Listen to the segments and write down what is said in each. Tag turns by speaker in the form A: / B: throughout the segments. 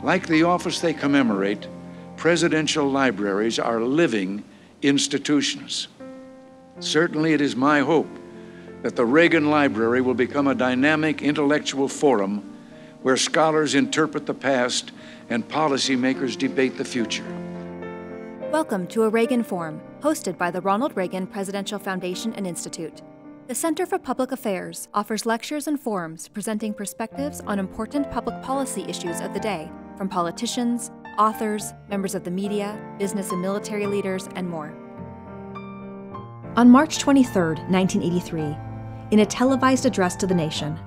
A: Like the office they commemorate, presidential libraries are living institutions. Certainly it is my hope that the Reagan Library will become a dynamic intellectual forum where scholars interpret the past and policymakers debate the future.
B: Welcome to a Reagan Forum, hosted by the Ronald Reagan Presidential Foundation and Institute. The Center for Public Affairs offers lectures and forums presenting perspectives on important public policy issues of the day from politicians, authors, members of the media, business and military leaders, and more. On March 23, 1983, in a televised address to the nation,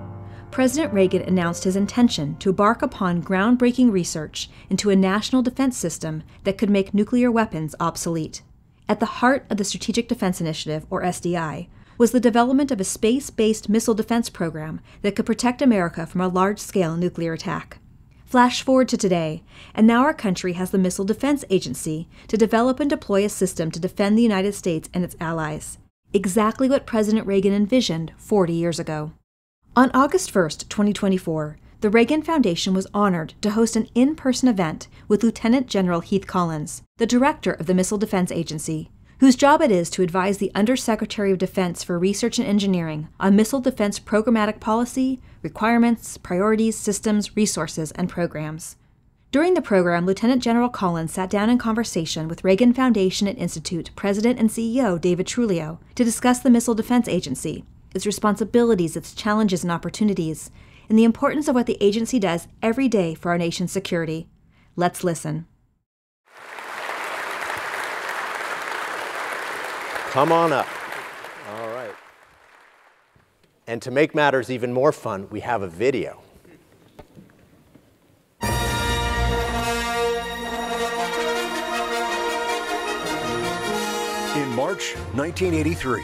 B: President Reagan announced his intention to embark upon groundbreaking research into a national defense system that could make nuclear weapons obsolete. At the heart of the Strategic Defense Initiative, or SDI, was the development of a space-based missile defense program that could protect America from a large-scale nuclear attack. Flash forward to today, and now our country has the Missile Defense Agency to develop and deploy a system to defend the United States and its allies. Exactly what President Reagan envisioned 40 years ago. On August 1, 2024, the Reagan Foundation was honored to host an in-person event with Lieutenant General Heath Collins, the director of the Missile Defense Agency, whose job it is to advise the Undersecretary of Defense for Research and Engineering on missile defense programmatic policy, requirements, priorities, systems, resources, and programs. During the program, Lieutenant General Collins sat down in conversation with Reagan Foundation and Institute President and CEO David Trulio to discuss the Missile Defense Agency, its responsibilities, its challenges and opportunities, and the importance of what the agency does every day for our nation's security. Let's listen.
C: Come on up. All right. And to make matters even more fun, we have a video.
D: In March 1983,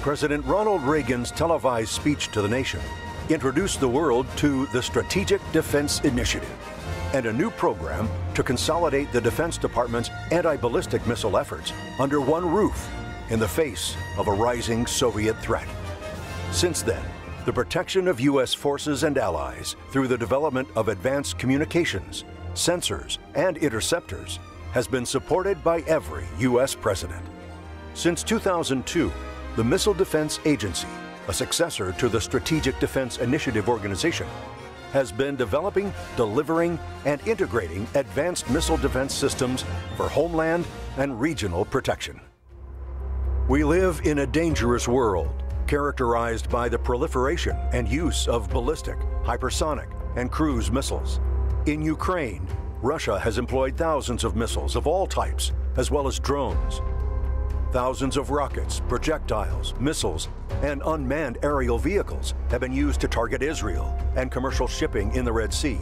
D: President Ronald Reagan's televised speech to the nation introduced the world to the Strategic Defense Initiative and a new program to consolidate the Defense Department's anti-ballistic missile efforts under one roof in the face of a rising Soviet threat. Since then, the protection of U.S. forces and allies through the development of advanced communications, sensors, and interceptors has been supported by every U.S. president. Since 2002, the Missile Defense Agency, a successor to the Strategic Defense Initiative organization, has been developing, delivering, and integrating advanced missile defense systems for homeland and regional protection. We live in a dangerous world characterized by the proliferation and use of ballistic, hypersonic, and cruise missiles. In Ukraine, Russia has employed thousands of missiles of all types, as well as drones. Thousands of rockets, projectiles, missiles, and unmanned aerial vehicles have been used to target Israel and commercial shipping in the Red Sea.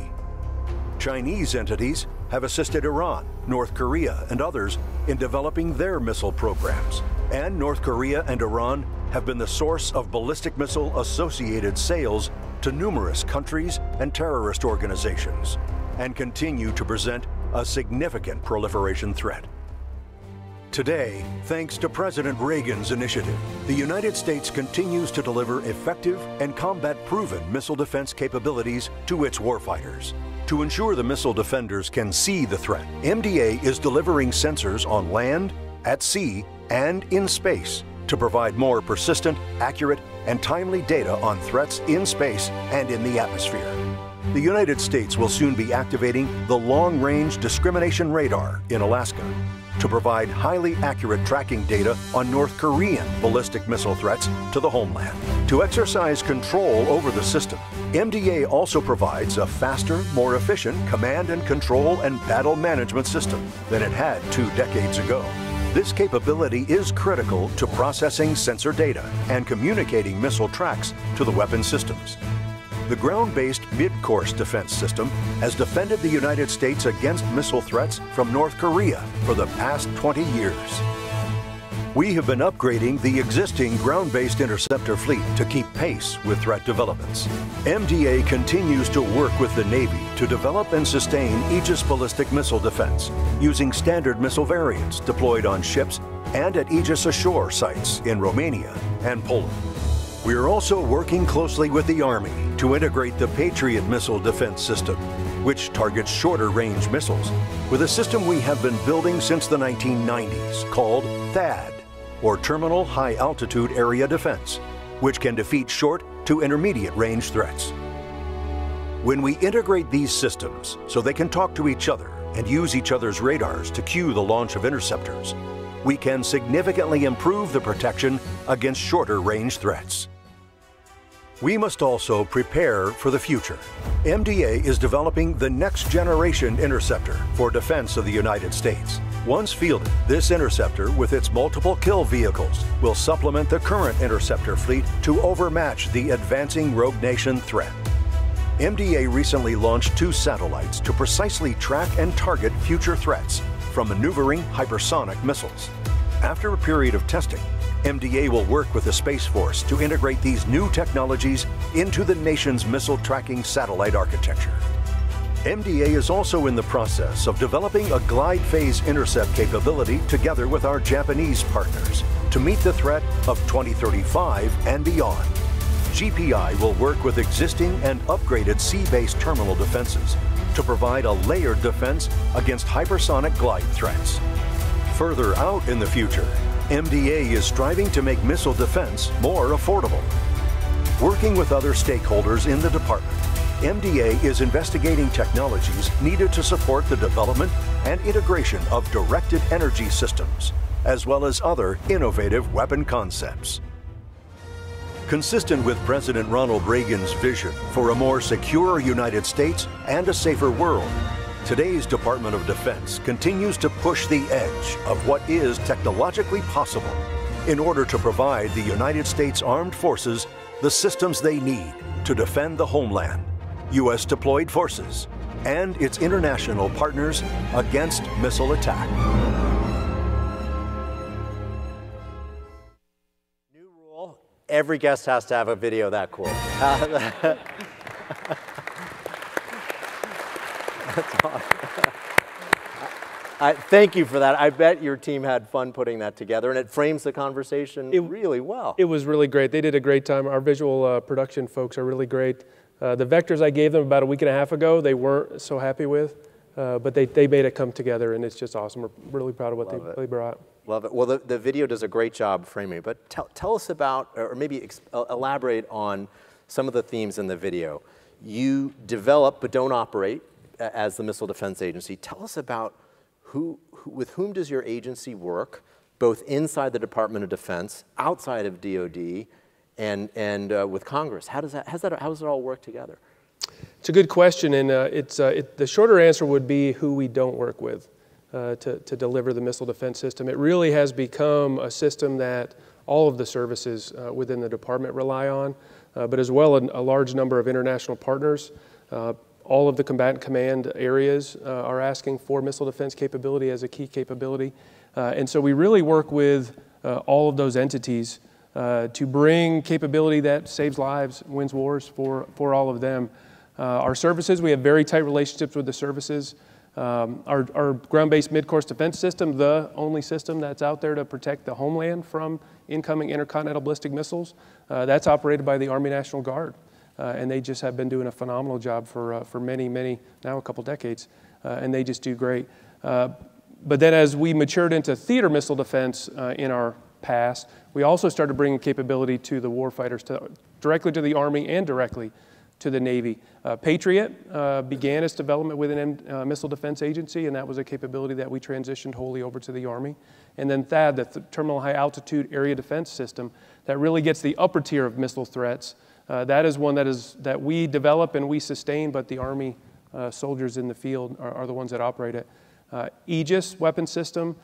D: Chinese entities have assisted Iran, North Korea, and others in developing their missile programs. And North Korea and Iran have been the source of ballistic missile-associated sales to numerous countries and terrorist organizations, and continue to present a significant proliferation threat. Today, thanks to President Reagan's initiative, the United States continues to deliver effective and combat-proven missile defense capabilities to its warfighters. To ensure the missile defenders can see the threat, MDA is delivering sensors on land, at sea, and in space to provide more persistent, accurate, and timely data on threats in space and in the atmosphere. The United States will soon be activating the Long-Range Discrimination Radar in Alaska to provide highly accurate tracking data on North Korean ballistic missile threats to the homeland. To exercise control over the system, MDA also provides a faster, more efficient command and control and battle management system than it had 2 decades ago. This capability is critical to processing sensor data and communicating missile tracks to the weapon systems. The ground-based Midcourse defense system has defended the United States against missile threats from North Korea for the past 20 years. We have been upgrading the existing ground-based interceptor fleet to keep pace with threat developments. MDA continues to work with the Navy to develop and sustain Aegis ballistic missile defense using standard missile variants deployed on ships and at Aegis ashore sites in Romania and Poland. We are also working closely with the Army to integrate the Patriot missile defense system, which targets shorter-range missiles, with a system we have been building since the 1990s called THAAD, or Terminal High Altitude Area Defense, which can defeat short to intermediate-range threats. When we integrate these systems so they can talk to each other and use each other's radars to cue the launch of interceptors, we can significantly improve the protection against shorter-range threats. We must also prepare for the future. MDA is developing the next-generation interceptor for defense of the United States. Once fielded, this interceptor, with its multiple kill vehicles, will supplement the current interceptor fleet to overmatch the advancing rogue nation threat. MDA recently launched 2 satellites to precisely track and target future threats from maneuvering hypersonic missiles. After a period of testing, MDA will work with the Space Force to integrate these new technologies into the nation's missile tracking satellite architecture. MDA is also in the process of developing a glide phase intercept capability together with our Japanese partners to meet the threat of 2035 and beyond. GPI will work with existing and upgraded sea-based terminal defenses to provide a layered defense against hypersonic glide threats. Further out in the future, MDA is striving to make missile defense more affordable. Working with other stakeholders in the department, MDA is investigating technologies needed to support the development and integration of directed energy systems, as well as other innovative weapon concepts. Consistent with President Ronald Reagan's vision for a more secure United States and a safer world, today's Department of Defense continues to push the edge of what is technologically possible in order to provide the United States Armed Forces the systems they need to defend the homeland, U.S. deployed forces, and its international partners against missile attack.
C: New rule, every guest has to have a video that cool. That's awesome. Thank you for that. I bet your team had fun putting that together, and it frames the conversation really well.
E: It was really great. They did a great time. Our visual production folks are really great. The vectors I gave them about a week and a half ago, they weren't so happy with, but they made it come together, and it's just awesome. We're really proud of what they brought.
C: Love it. Well, the video does a great job framing, but tell us about, or maybe elaborate on some of the themes in the video. You develop but don't operate as the Missile Defense Agency. Tell us about with whom does your agency work, both inside the Department of Defense, outside of DoD, and with Congress. How does it all work together?
E: It's a good question, and the shorter answer would be who we don't work with to deliver the missile defense system. It really has become a system that all of the services within the department rely on, but as well a large number of international partners. All of the combatant command areas are asking for missile defense capability as a key capability. And so we really work with all of those entities to bring capability that saves lives, wins wars for all of them. Our services, we have very tight relationships with the services. Our ground-based midcourse defense system, the only system that's out there to protect the homeland from incoming intercontinental ballistic missiles, that's operated by the Army National Guard. And they just have been doing a phenomenal job for many, now a couple decades, and they just do great. But then as we matured into theater missile defense in our past, we also started bringing capability to the warfighters, directly to the Army and directly to the Navy. Patriot began its development within Missile Defense Agency, and that was a capability that we transitioned wholly over to the Army. And then THAAD, the Terminal High Altitude Area Defense System, that really gets the upper tier of missile threats. That is one that we develop and we sustain, but the Army soldiers in the field are the ones that operate it. Aegis weapon system,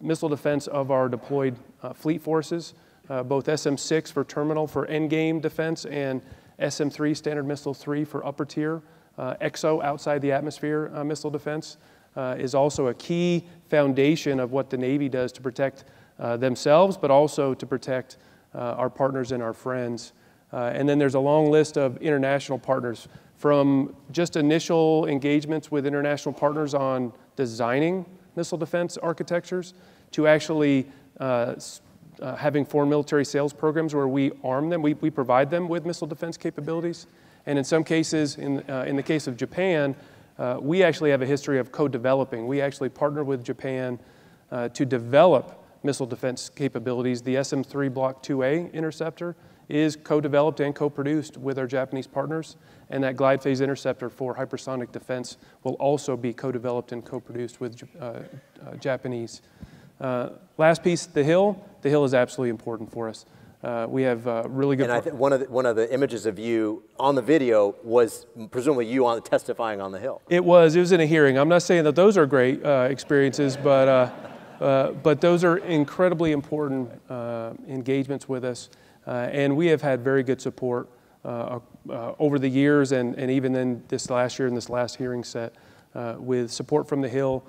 E: missile defense of our deployed fleet forces, both SM-6 for terminal for endgame defense and SM-3 Standard Missile 3 for upper tier. EXO outside the atmosphere missile defense is also a key foundation of what the Navy does to protect themselves, but also to protect our partners and our friends. And then there's a long list of international partners, from just initial engagements with international partners on designing missile defense architectures to actually having foreign military sales programs where we arm them, we provide them with missile defense capabilities. And in some cases, in the case of Japan, we actually have a history of co-developing. We actually partner with Japan to develop missile defense capabilities. The SM-3 Block 2A interceptor is co-developed and co-produced with our Japanese partners, and that glide phase interceptor for hypersonic defense will also be co-developed and co-produced with Japanese. Last piece, the Hill. The Hill is absolutely important for us. We have really good.
C: And I think one of the images of you on the video was presumably you testifying on the Hill.
E: It was in a hearing. I'm not saying that those are great experiences, but those are incredibly important engagements with us, and we have had very good support over the years, and even in this last year in this last hearing set, with support from the Hill,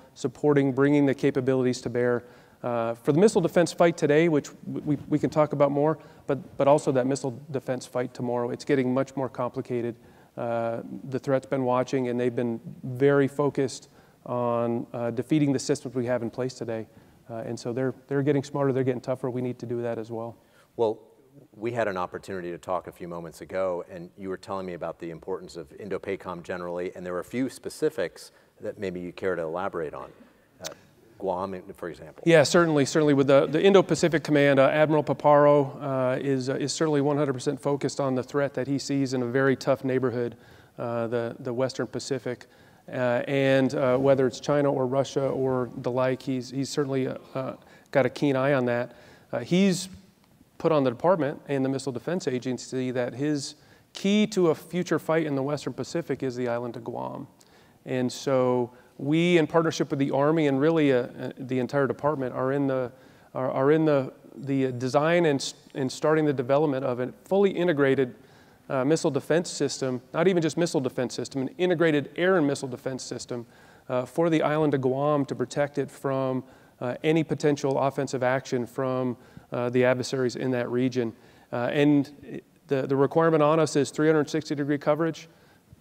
E: bringing the capabilities to bear. For the missile defense fight today, which we can talk about more, but also that missile defense fight tomorrow, it's getting much more complicated. The threat's been watching, and they've been very focused on defeating the systems we have in place today. And so they're getting smarter, they're getting tougher. We need to do that as well.
C: Well, we had an opportunity to talk a few moments ago, and you were telling me about the importance of Indo-PACOM generally, and there were a few specifics that maybe you care to elaborate on. Guam, for example. Yeah,
E: certainly with the Indo-Pacific Command, Admiral Paparo is certainly 100% focused on the threat that he sees in a very tough neighborhood, the Western Pacific, and whether it's China or Russia or the like, he's certainly got a keen eye on that. He's put on the department and the Missile Defense Agency that his key to a future fight in the Western Pacific is the island of Guam, and so we, in partnership with the Army and really the entire department, are in the design and starting the development of a fully integrated missile defense system, not even just missile defense system, an integrated air and missile defense system for the island of Guam to protect it from any potential offensive action from the adversaries in that region. And the requirement on us is 360-degree coverage,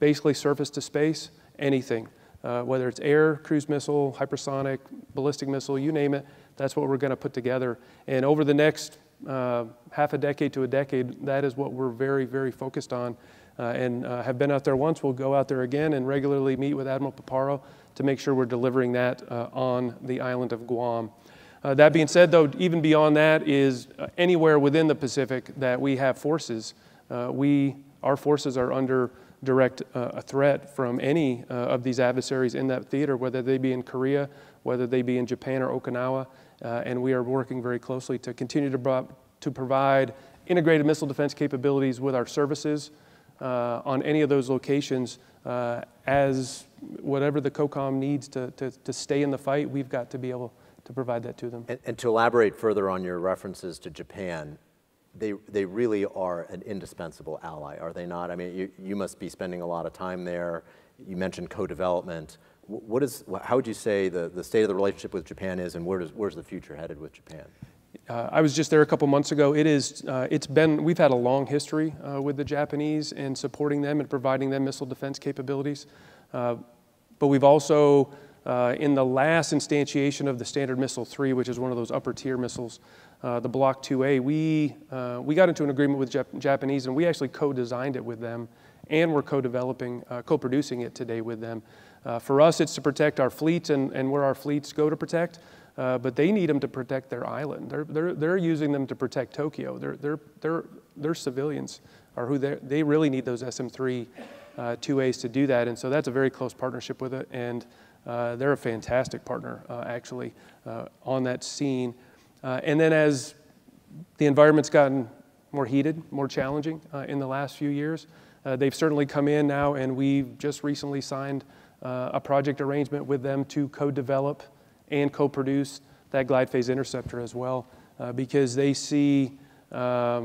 E: basically surface to space, anything. Whether it's air, cruise missile, hypersonic, ballistic missile, you name it, that's what we're going to put together. And over the next half a decade to a decade, that is what we're very, very focused on. And have been out there once, we'll go out there again and regularly meet with Admiral Paparo to make sure we're delivering that on the island of Guam. That being said, though, even beyond that is anywhere within the Pacific that we have forces. Our forces are under direct a threat from any of these adversaries in that theater, whether they be in Korea, whether they be in Japan or Okinawa, and we are working very closely to continue to provide integrated missile defense capabilities with our services on any of those locations as whatever the COCOM needs to stay in the fight, we've got to be able to provide that to them.
C: And to elaborate further on your references to Japan, they really are an indispensable ally, are they not? I mean, you must be spending a lot of time there. You mentioned co-development. How would you say the state of the relationship with Japan is, and where's the future headed with Japan?
E: I was just there a couple months ago. We've had a long history with the Japanese in supporting them and providing them missile defense capabilities. But we've also, in the last instantiation of the Standard Missile 3, which is one of those upper tier missiles, the Block 2A, we got into an agreement with Japanese, and we actually co-designed it with them, and we're co-developing, co-producing it today with them. For us, it's to protect our fleets and where our fleets go to protect, but they need them to protect their island. They're using them to protect Tokyo. They're civilians, are who they really need those SM-3 2As to do that, and so that's a very close partnership with it, and they're a fantastic partner, actually, on that scene. And then as the environment's gotten more heated, more challenging in the last few years, they've certainly come in now, and we've just recently signed a project arrangement with them to co-develop and co-produce that glide phase interceptor as well, because they see their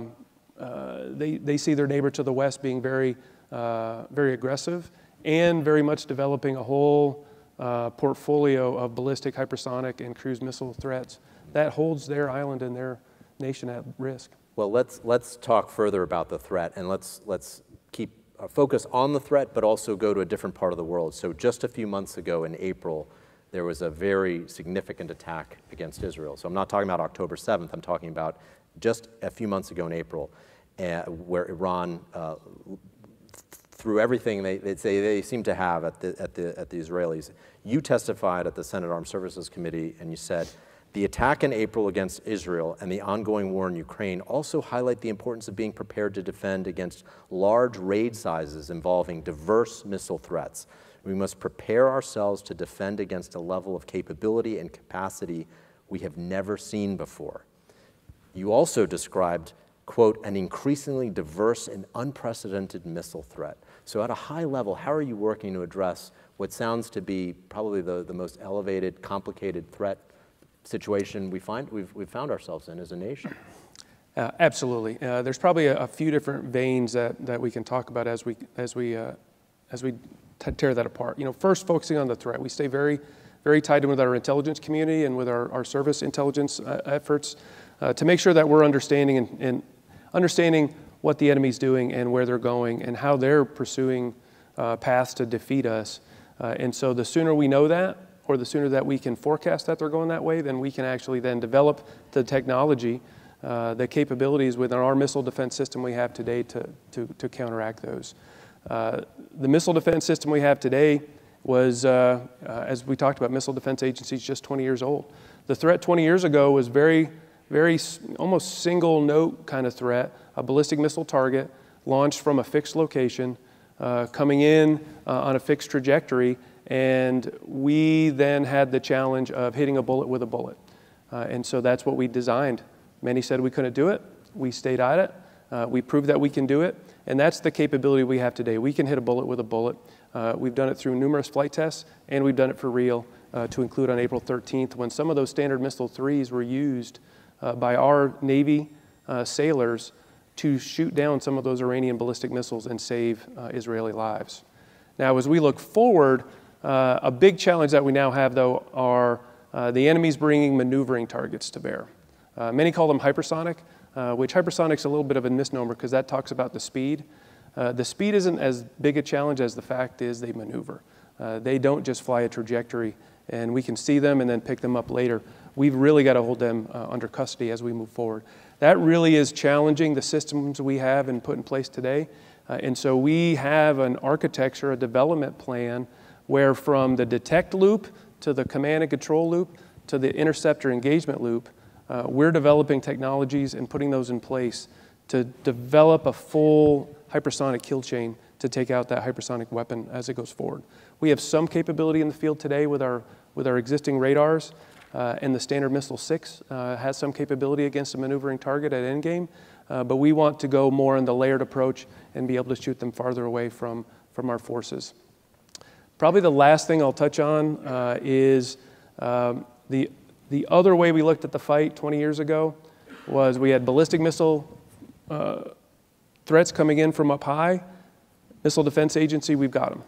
E: neighbor to the west being very aggressive and very much developing a whole portfolio of ballistic, hypersonic, and cruise missile threats that holds their island and their nation at risk.
C: Well, let's talk further about the threat, and let's keep focus on the threat, but also go to a different part of the world. So just a few months ago in April, there was a very significant attack against Israel. So I'm not talking about October 7th, I'm talking about just a few months ago in April, where Iran threw everything they seem to have at the Israelis. You testified at the Senate Armed Services Committee, and you said, the attack in April against Israel and the ongoing war in Ukraine also highlight the importance of being prepared to defend against large raid sizes involving diverse missile threats. We must prepare ourselves to defend against a level of capability and capacity we have never seen before. You also described, quote, an increasingly diverse and unprecedented missile threat. So at a high level, how are you working to address what sounds to be probably the most elevated, complicated threat situation we've found ourselves in as a nation?
E: Absolutely. There's probably a few different veins that we can talk about as we tear that apart. You know, first focusing on the threat. We stay very, very tied in with our intelligence community and with our service intelligence efforts to make sure that we're understanding understanding what the enemy's doing and where they're going and how they're pursuing paths to defeat us. And so the sooner we know that, or the sooner that we can forecast that they're going that way, then we can actually then develop the technology, the capabilities within our missile defense system we have today to counteract those. The missile defense system we have today was, as we talked about, missile defense agencies just 20 years old. The threat 20 years ago was very almost single note kind of threat, a ballistic missile target launched from a fixed location, coming in on a fixed trajectory, and we then had the challenge of hitting a bullet with a bullet. And so that's what we designed. Many said we couldn't do it. We stayed at it. We proved that we can do it. And that's the capability we have today. We can hit a bullet with a bullet. We've done it through numerous flight tests, and we've done it for real, to include on April 13th, when some of those Standard Missile 3s were used by our Navy sailors to shoot down some of those Iranian ballistic missiles and save Israeli lives. Now, as we look forward, a big challenge that we now have, though, are the enemy's bringing maneuvering targets to bear. Many call them hypersonic, which hypersonic's a little bit of a misnomer because that talks about the speed. The speed isn't as big a challenge as the fact is they maneuver. They don't just fly a trajectory, and we can see them and then pick them up later. We've really got to hold them under custody as we move forward. That really is challenging the systems we have and put in place today. And so we have an architecture, a development plan, where from the detect loop to the command and control loop to the interceptor engagement loop, we're developing technologies and putting those in place to develop a full hypersonic kill chain to take out that hypersonic weapon as it goes forward. We have some capability in the field today with our existing radars, and the Standard Missile 6 has some capability against a maneuvering target at endgame, but we want to go more in the layered approach and be able to shoot them farther away from our forces. Probably the last thing I'll touch on is the other way we looked at the fight 20 years ago was we had ballistic missile threats coming in from up high. Missile Defense Agency, we've got them.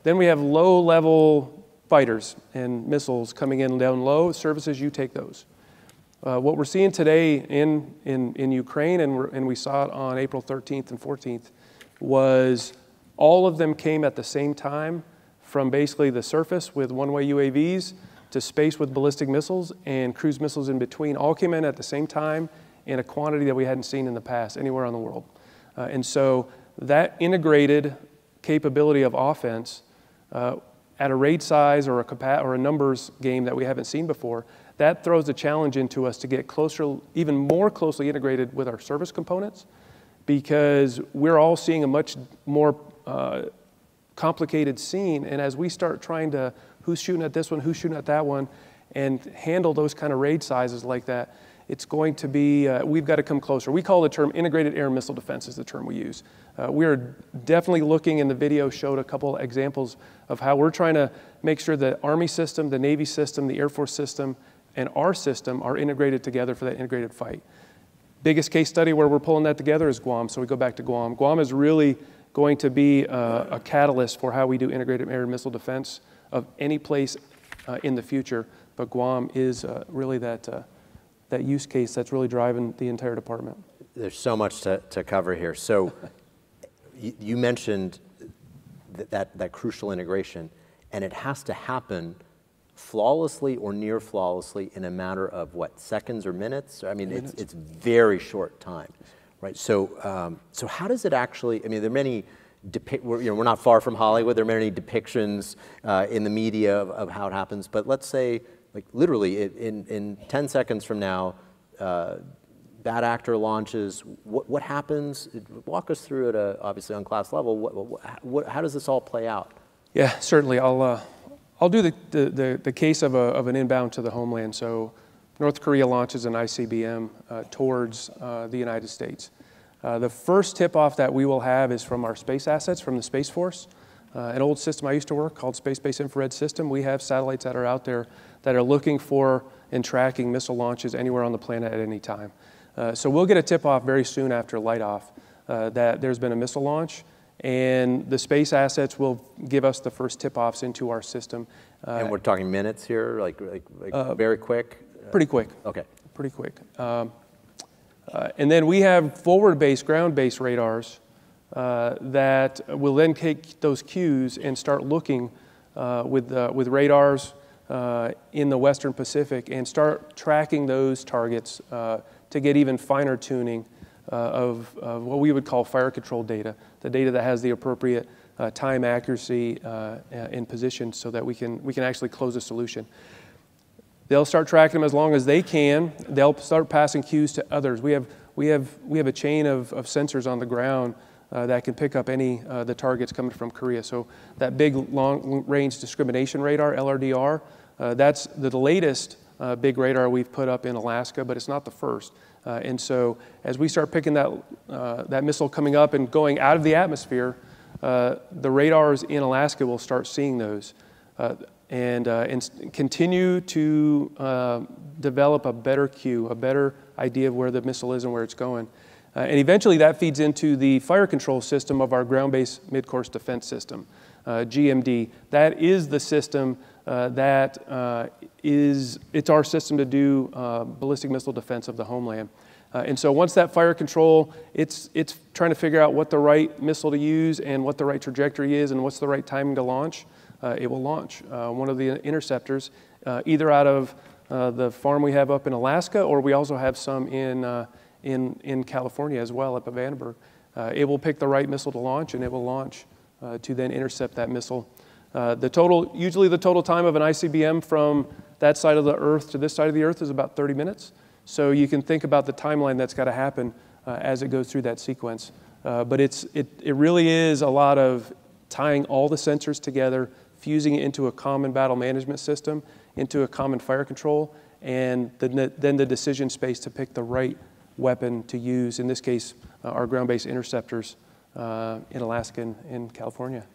E: Then we have low-level fighters and missiles coming in down low. Services, you take those. What we're seeing today in Ukraine, and we saw it on April 13th and 14th, was all of them came at the same time, from basically the surface with one-way UAVs to space with ballistic missiles and cruise missiles in between, all came in at the same time in a quantity that we hadn't seen in the past anywhere in the world. And so that integrated capability of offense at a raid size or a numbers game that we haven't seen before, that throws a challenge into us to get closer, even more closely integrated with our service components, because we're all seeing a much more complicated scene. And as we start trying to, who's shooting at this one, who's shooting at that one, and handle those kind of raid sizes like that, it's going to be, we've got to come closer. We call the term integrated air and missile defense is the term we use. We're definitely looking, in the video showed a couple examples of how we're trying to make sure the Army system, the Navy system, the Air Force system, and our system are integrated together for that integrated fight. Biggest case study where we're pulling that together is Guam, so we go back to Guam. Guam is really going to be a catalyst for how we do integrated air and missile defense of any place in the future, but Guam is really that use case that's really driving the entire department.
C: There's so much to cover here. So you mentioned that crucial integration, and it has to happen flawlessly or near flawlessly in a matter of what, seconds or minutes? I mean, it's very short time, right? So, so how does it actually, I mean, there are many, we're not far from Hollywood, there are many depictions in the media of how it happens, but let's say, like literally in 10 seconds from now, that actor launches, what happens? Walk us through it, obviously on class level, how does this all play out?
E: Yeah, certainly. I'll do the case of an inbound to the homeland. So North Korea launches an ICBM towards the United States. The first tip-off that we will have is from our space assets, from the Space Force. An old system I used to work called Space-Based Infrared System. We have satellites that are out there that are looking for and tracking missile launches anywhere on the planet at any time. So we'll get a tip-off very soon after light-off that there's been a missile launch, and the space assets will give us the first tip-offs into our system.
C: And we're talking minutes here, like very quick?
E: Pretty quick.
C: Okay.
E: Pretty quick. And then we have forward-based, ground-based radars that will then take those cues and start looking with radars in the Western Pacific and start tracking those targets to get even finer tuning of what we would call fire control data, the data that has the appropriate time accuracy in position so that we can actually close a solution. They'll start tracking them as long as they can. They'll start passing cues to others. We have a chain of sensors on the ground that can pick up any the targets coming from Korea. So that big long-range discrimination radar, LRDR, that's the latest big radar we've put up in Alaska, but it's not the first. And so as we start picking that missile coming up and going out of the atmosphere, the radars in Alaska will start seeing those and continue to develop a better cue, a better idea of where the missile is and where it's going. And eventually that feeds into the fire control system of our ground-based midcourse defense system, GMD. That is the system it's our system to do ballistic missile defense of the homeland. And so once that fire control, it's trying to figure out what the right missile to use and what the right trajectory is and what's the right timing to launch. It will launch one of the interceptors, either out of the farm we have up in Alaska, or we also have some in California as well, up at Vandenberg. It will pick the right missile to launch, and it will launch to then intercept that missile. Usually the total time of an ICBM from that side of the Earth to this side of the Earth is about 30 minutes. So you can think about the timeline that's got to happen as it goes through that sequence. But it really is a lot of tying all the sensors together, fusing it into a common battle management system, into a common fire control, and then the decision space to pick the right weapon to use, in this case, our ground-based interceptors in Alaska and in California.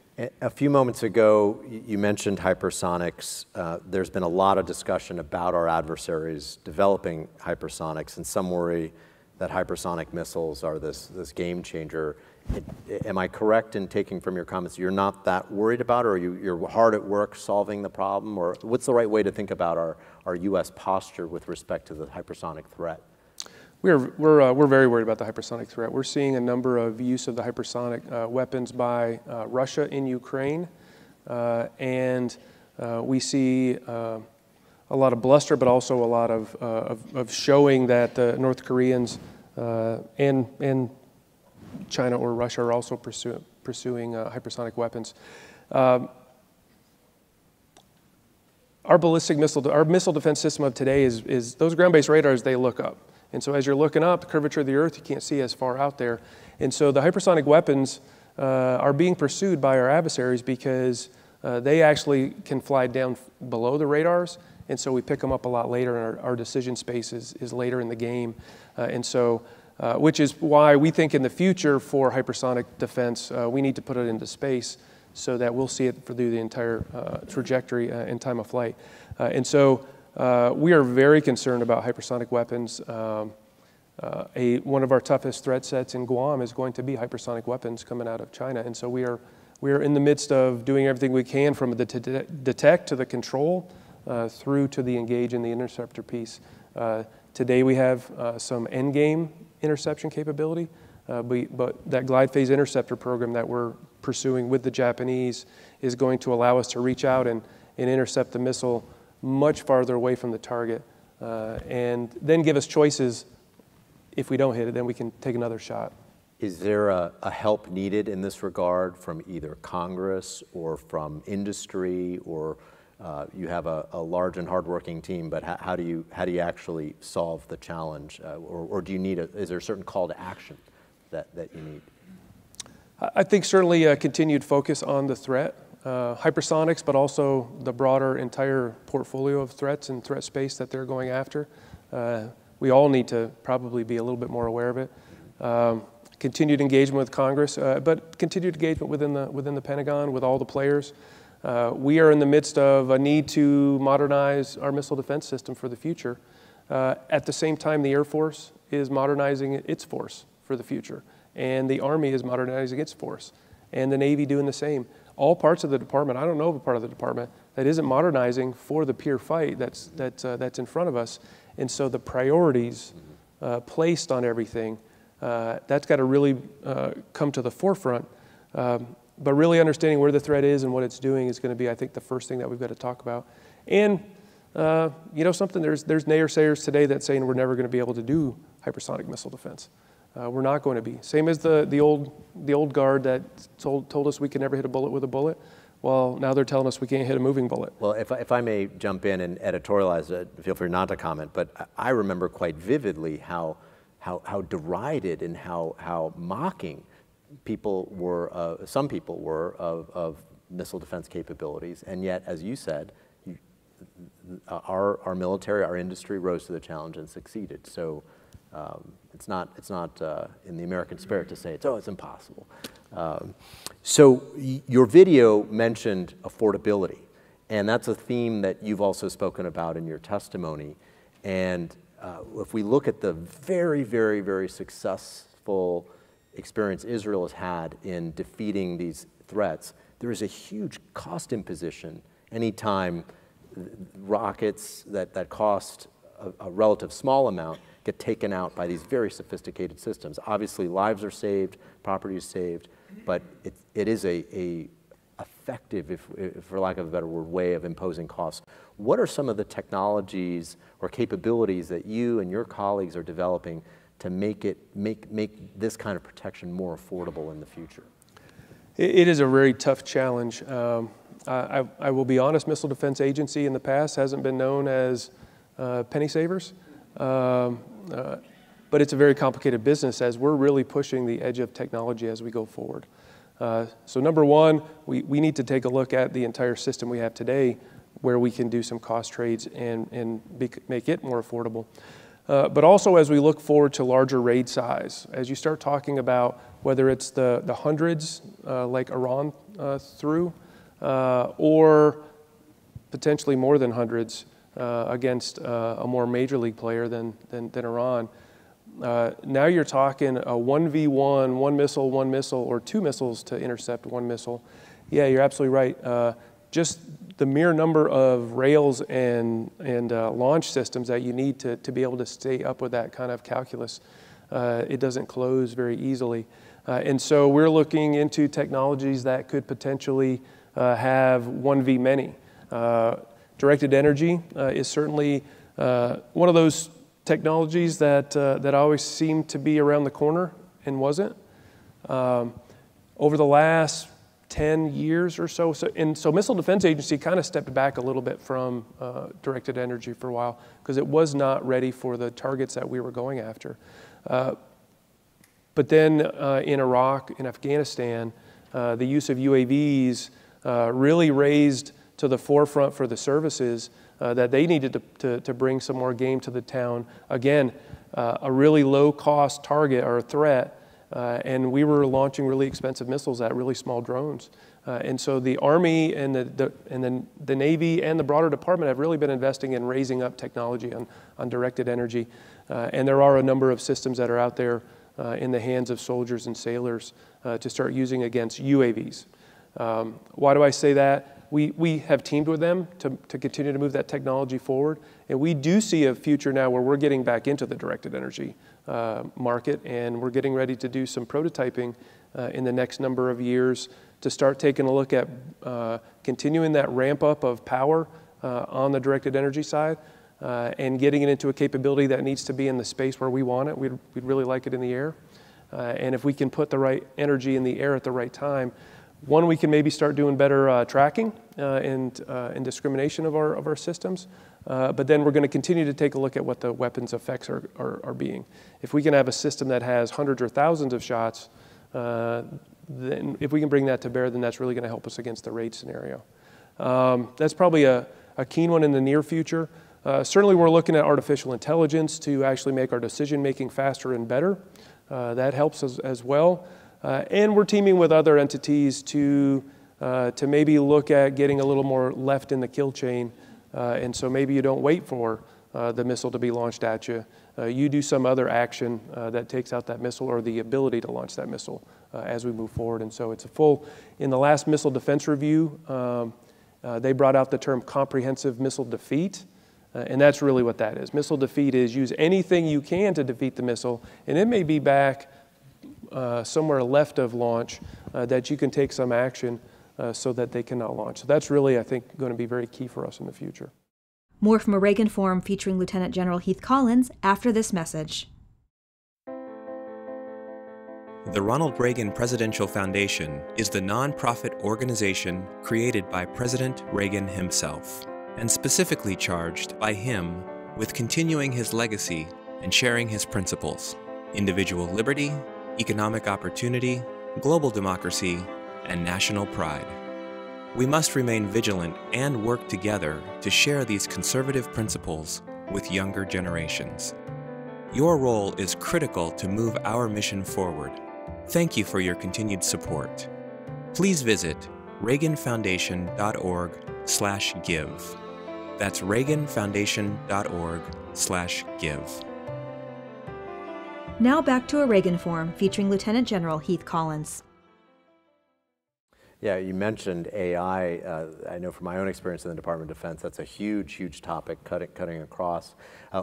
C: A few moments ago, you mentioned hypersonics. There's been a lot of discussion about our adversaries developing hypersonics, and some worry that hypersonic missiles are this game changer. Am I correct in taking from your comments you're not that worried about it, or you're hard at work solving the problem? Or what's the right way to think about our U.S. posture with respect to the hypersonic threat?
E: We're very worried about the hypersonic threat. We're seeing a number of use of the hypersonic weapons by Russia in Ukraine, and we see a lot of bluster, but also a lot of showing that the North Koreans and China or Russia are also pursuing hypersonic weapons. Our missile defense system of today is those ground-based radars. They look up. And so as you're looking up, the curvature of the Earth, you can't see as far out there. And so the hypersonic weapons are being pursued by our adversaries because they actually can fly down below the radars. And so we pick them up a lot later, and our decision space is later in the game. And so, which is why we think in the future for hypersonic defense, we need to put it into space so that we'll see it through the entire trajectory and time of flight. And so, we are very concerned about hypersonic weapons. One of our toughest threat sets in Guam is going to be hypersonic weapons coming out of China. And so we are in the midst of doing everything we can from the detect to the control through to the engage and the interceptor piece. Today we have some endgame interception capability, but that glide phase interceptor program that we're pursuing with the Japanese is going to allow us to reach out and intercept the missile much farther away from the target, and then give us choices. If we don't hit it, then we can take another shot.
C: Is there a help needed in this regard from either Congress or from industry, or you have a large and hardworking team, but how do you actually solve the challenge, or do you need is there a certain call to action that you need?
E: I think certainly a continued focus on the threat, hypersonics, but also the broader entire portfolio of threats and threat space that they're going after. We all need to probably be a little bit more aware of it. Continued engagement with Congress, but continued engagement within the Pentagon with all the players. We are in the midst of a need to modernize our missile defense system for the future. At the same time, the Air Force is modernizing its force for the future, and the Army is modernizing its force, and the Navy doing the same. All parts of the department, I don't know of a part of the department that isn't modernizing for the peer fight that's in front of us. And so the priorities placed on everything, that's got to really come to the forefront. But really understanding where the threat is and what it's doing is going to be, I think, the first thing that we've got to talk about. And you know something, there's naysayers today that saying we're never going to be able to do hypersonic missile defense. We're not going to be. Same as the old guard that told us we could never hit a bullet with a bullet. Well, now they're telling us we can't hit a moving bullet.
C: Well, if I may jump in and editorialize it, feel free not to comment, but I remember quite vividly how derided and how mocking people were, some people were, of missile defense capabilities. And yet, as you said, our military, our industry rose to the challenge and succeeded. So it's not in the American spirit to say it's impossible. So your video mentioned affordability, and that's a theme that you've also spoken about in your testimony. And if we look at the very, very, very successful experience Israel has had in defeating these threats, there is a huge cost imposition anytime rockets that cost a relative small amount get taken out by these very sophisticated systems. Obviously, lives are saved, property is saved, but it is a effective, if for lack of a better word, way of imposing costs. What are some of the technologies or capabilities that you and your colleagues are developing to make this kind of protection more affordable in the future?
E: It is a very tough challenge. I will be honest, Missile Defense Agency in the past hasn't been known as penny savers. But it's a very complicated business as we're really pushing the edge of technology as we go forward. So number one, we need to take a look at the entire system we have today where we can do some cost trades and make it more affordable. But also as we look forward to larger raid size, as you start talking about whether it's the hundreds like Iran threw, or potentially more than hundreds against a more major league player than Iran. Now you're talking a 1v1, one missile, or two missiles to intercept one missile. Yeah, you're absolutely right. Just the mere number of rails and launch systems that you need to be able to stay up with that kind of calculus, it doesn't close very easily. And so we're looking into technologies that could potentially have 1v many. Directed energy is certainly one of those technologies that always seemed to be around the corner and wasn't. Over the last 10 years or so, so Missile Defense Agency kind of stepped back a little bit from directed energy for a while because it was not ready for the targets that we were going after. But then in Iraq, in Afghanistan, the use of UAVs really raised to the forefront for the services that they needed to bring some more game to the town. Again, a really low-cost target or a threat, and we were launching really expensive missiles at really small drones. And so the Army and the Navy and the broader department have really been investing in raising up technology on directed energy. And there are a number of systems that are out there in the hands of soldiers and sailors to start using against UAVs. Why do I say that? We have teamed with them to continue to move that technology forward. And we do see a future now where we're getting back into the directed energy market, and we're getting ready to do some prototyping in the next number of years to start taking a look at continuing that ramp up of power on the directed energy side, and getting it into a capability that needs to be in the space where we want it. We'd really like it in the air. And if we can put the right energy in the air at the right time, one, we can maybe start doing better tracking and discrimination of our systems. But then we're going to continue to take a look at what the weapons effects are being. If we can have a system that has hundreds or thousands of shots, then if we can bring that to bear, then that's really going to help us against the raid scenario. That's probably a keen one in the near future. Certainly we're looking at artificial intelligence to actually make our decision making faster and better. That helps us as well. And we're teaming with other entities to maybe look at getting a little more left in the kill chain. And so maybe you don't wait for the missile to be launched at you. You do some other action that takes out that missile or the ability to launch that missile as we move forward. And so it's in the last missile defense review, they brought out the term comprehensive missile defeat. And that's really what that is. Missile defeat is use anything you can to defeat the missile, and it may be back somewhere left of launch that you can take some action so that they cannot launch. So that's really, I think, going to be very key for us in the future.
B: More from a Reagan Forum featuring Lieutenant General Heath Collins after this message.
F: The Ronald Reagan Presidential Foundation is the nonprofit organization created by President Reagan himself, and specifically charged by him with continuing his legacy and sharing his principles: individual liberty, economic opportunity, global democracy, and national pride. We must remain vigilant and work together to share these conservative principles with younger generations. Your role is critical to move our mission forward. Thank you for your continued support. Please visit reaganfoundation.org/give. That's reaganfoundation.org/give.
B: Now back to a Reagan Forum featuring Lieutenant General Heath Collins.
C: Yeah, you mentioned AI. I know from my own experience in the Department of Defense, that's a huge, huge topic cutting across.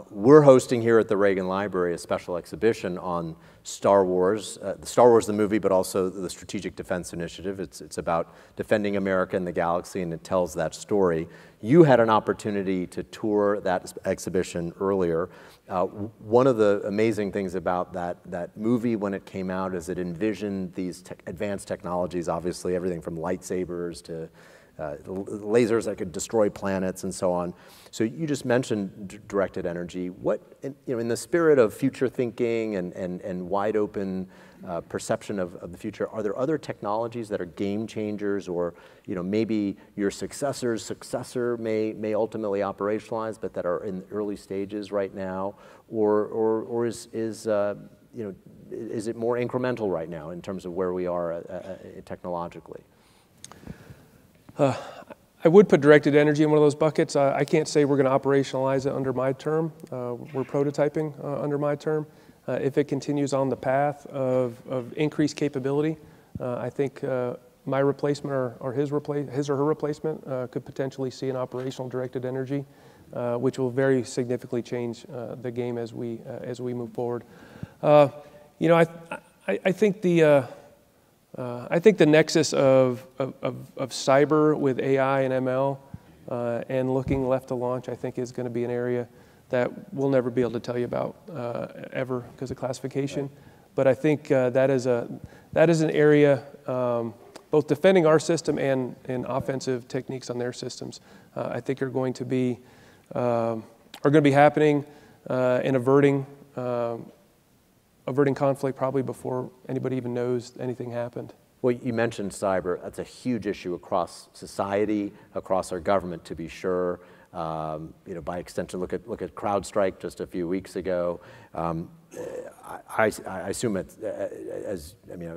C: We're hosting here at the Reagan Library a special exhibition on Star Wars, the movie, but also the Strategic Defense Initiative. It's about defending America and the galaxy, and it tells that story. You had an opportunity to tour that exhibition earlier. One of the amazing things about that movie when it came out is it envisioned these advanced technologies, obviously everything from lightsabers to lasers that could destroy planets and so on. So you just mentioned directed energy. What, in the spirit of future thinking and wide open perception of the future, are there other technologies that are game changers, or maybe your successor's successor may ultimately operationalize, but that are in the early stages right now, or is it more incremental right now in terms of where we are technologically?
E: I would put directed energy in one of those buckets. I can't say we're going to operationalize it under my term. We're prototyping under my term. If it continues on the path of increased capability, I think my replacement or his or her replacement could potentially see an operational directed energy, which will very significantly change the game as we move forward. I think the nexus of cyber with AI and ML and looking left to launch, I think, is going to be an area that we'll never be able to tell you about ever because of classification. Right. But I think that is an area, both defending our system and offensive techniques on their systems, I think are going to be happening and averting conflict probably before anybody even knows anything happened.
C: Well, you mentioned cyber. That's a huge issue across society, across our government, to be sure. By extension, look at CrowdStrike just a few weeks ago. I assume I'm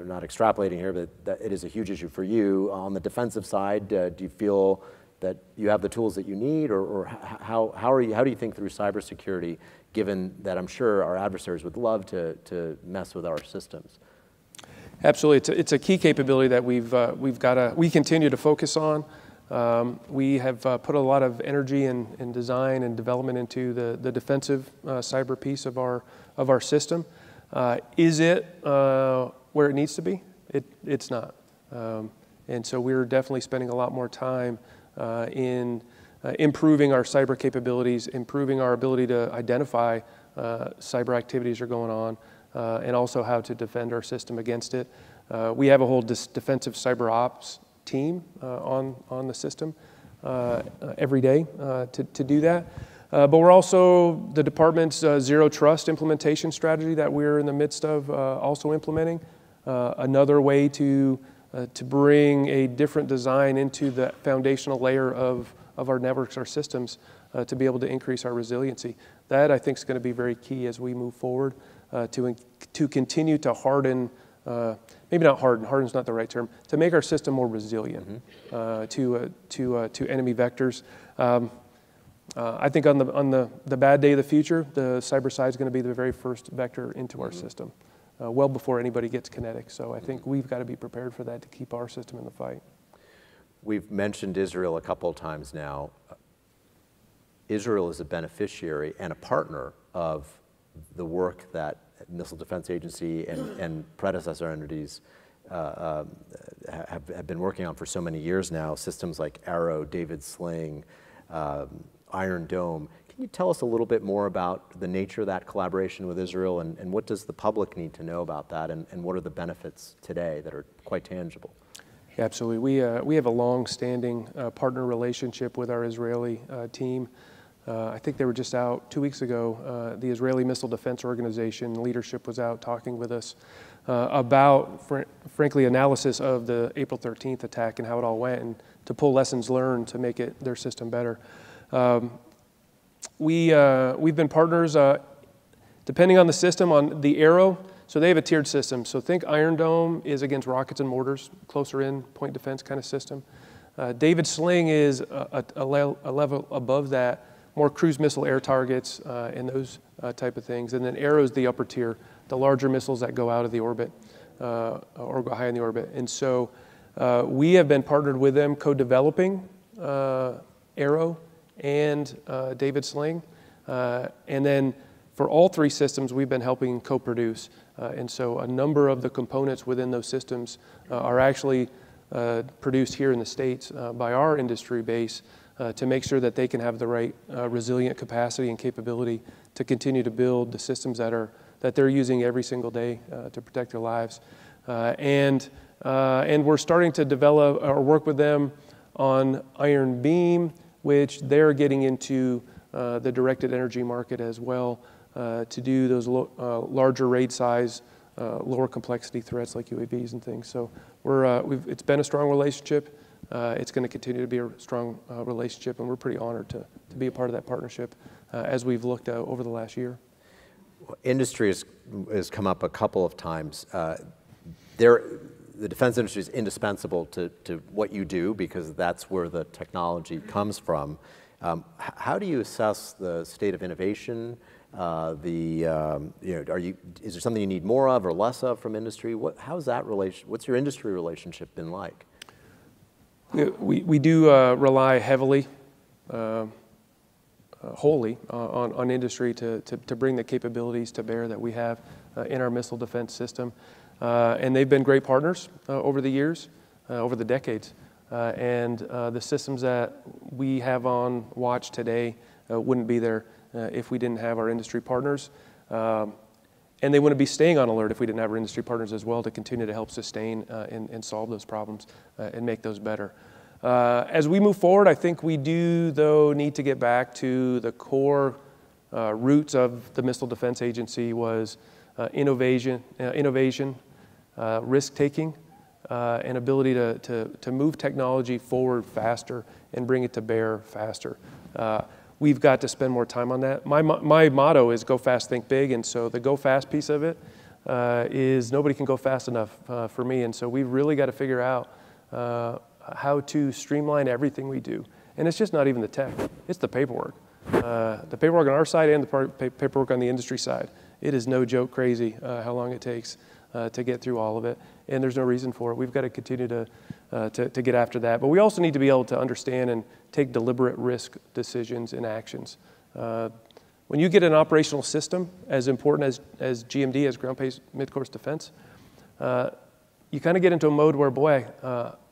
C: not extrapolating here, but that it is a huge issue for you. On the defensive side, do you feel that you have the tools that you need, or how do you think through cybersecurity, given that I'm sure our adversaries would love to mess with our systems?
E: Absolutely, it's a key capability that we continue to focus on. We have put a lot of energy and design and development into the defensive cyber piece of our system. Is it where it needs to be? It's not, and so we're definitely spending a lot more time in improving our cyber capabilities, improving our ability to identify cyber activities are going on, and also how to defend our system against it. We have a whole defensive cyber ops team on the system every day to do that. But we're also the department's zero trust implementation strategy that we're in the midst of also implementing. Another way to bring a different design into the foundational layer of our networks, our systems, to be able to increase our resiliency. That, I think, is going to be very key as we move forward to continue to harden, maybe not harden, harden's not the right term, to make our system more resilient to enemy vectors. I think on the bad day of the future, the cyber side is going to be the very first vector into our system, well before anybody gets kinetic. So I think we've got to be prepared for that to keep our system in the fight.
C: We've mentioned Israel a couple of times now. Israel is a beneficiary and a partner of the work that Missile Defense Agency and predecessor entities have been working on for so many years now, systems like Arrow, David Sling, Iron Dome. Can you tell us a little bit more about the nature of that collaboration with Israel, and what does the public need to know about that, and what are the benefits today that are quite tangible?
E: Yeah, absolutely. We have a long-standing partner relationship with our Israeli team. I think they were just out 2 weeks ago. The Israeli Missile Defense Organization leadership was out talking with us about, frankly, analysis of the April 13th attack and how it all went, and to pull lessons learned to make their system better. We've been partners, depending on the system, on the Arrow. So they have a tiered system. So think Iron Dome is against rockets and mortars, closer in, point defense kind of system. David Sling is a level above that, more cruise missile air targets and those type of things. And then Arrow is the upper tier, the larger missiles that go out of the orbit or go high in the orbit. And so we have been partnered with them, co-developing Arrow and David Sling. And then for all three systems, we've been helping co-produce. And so a number of the components within those systems are actually produced here in the States by our industry base to make sure that they can have the right resilient capacity and capability to continue to build the systems that they're using every single day to protect their lives. And we're starting to develop or work with them on Iron Beam, which they're getting into the directed energy market as well to do those larger raid size, lower complexity threats like UAVs and things. So it's been a strong relationship. It's going to continue to be a strong relationship, and we're pretty honored to be a part of that partnership as we've looked over the last year.
C: Industry has come up a couple of times. The defense industry is indispensable to what you do because that's where the technology comes from. How do you assess the state of innovation? Is there something you need more of or less of from industry? How's that what's your industry relationship been like?
E: We do rely heavily, wholly on industry to bring the capabilities to bear that we have in our missile defense system. And they've been great partners over the years, over the decades. And the systems that we have on watch today wouldn't be there if we didn't have our industry partners. And they wouldn't be staying on alert if we didn't have our industry partners as well to continue to help sustain and solve those problems and make those better. As we move forward, I think we do, though, need to get back to the core roots of the Missile Defense Agency was innovation, risk-taking, and ability to move technology forward faster and bring it to bear faster. We've got to spend more time on that. My motto is go fast, think big, and so the go fast piece of it is nobody can go fast enough for me, and so we've really got to figure out how to streamline everything we do. And it's just not even the tech, it's the paperwork. The paperwork on our side and the paperwork on the industry side. It is no joke crazy how long it takes to get through all of it, and there's no reason for it. We've got to continue to get after that. But we also need to be able to understand and take deliberate risk decisions and actions. When you get an operational system as important as GMD, as ground-based midcourse defense, you kind of get into a mode where, boy,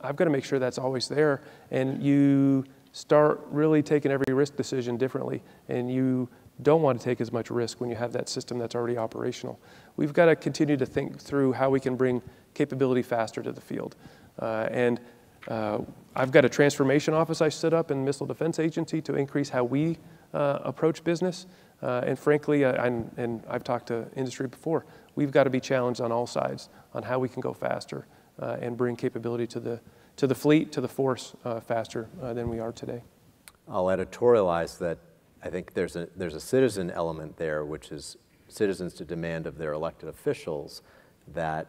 E: I've got to make sure that's always there, and you start really taking every risk decision differently, and you don't want to take as much risk when you have that system that's already operational. We've got to continue to think through how we can bring capability faster to the field. I've got a transformation office I stood up in the Missile Defense Agency to increase how we approach business. And frankly, and I've talked to industry before, we've got to be challenged on all sides on how we can go faster and bring capability to the fleet, to the force faster than we are today.
C: I'll editorialize that I think there's a citizen element there, which is citizens to demand of their elected officials that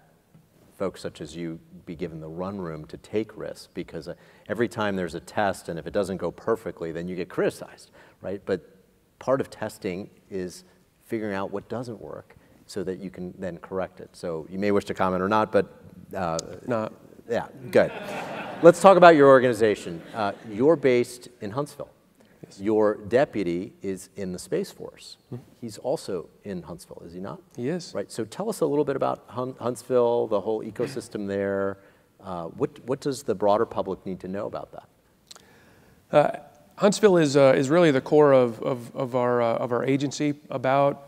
C: folks such as you be given the run room to take risks, because every time there's a test and if it doesn't go perfectly, then you get criticized, right? But part of testing is figuring out what doesn't work so that you can then correct it. So you may wish to comment or not, but
E: Not.
C: Yeah, good. Let's talk about your organization. You're based in Huntsville. Yes. Your deputy is in the Space Force. Mm-hmm. He's also in Huntsville, is he not?
E: He is.
C: Right, so tell us a little bit about Huntsville, the whole ecosystem there. What does the broader public need to know about that?
E: Huntsville is really the core of our agency. About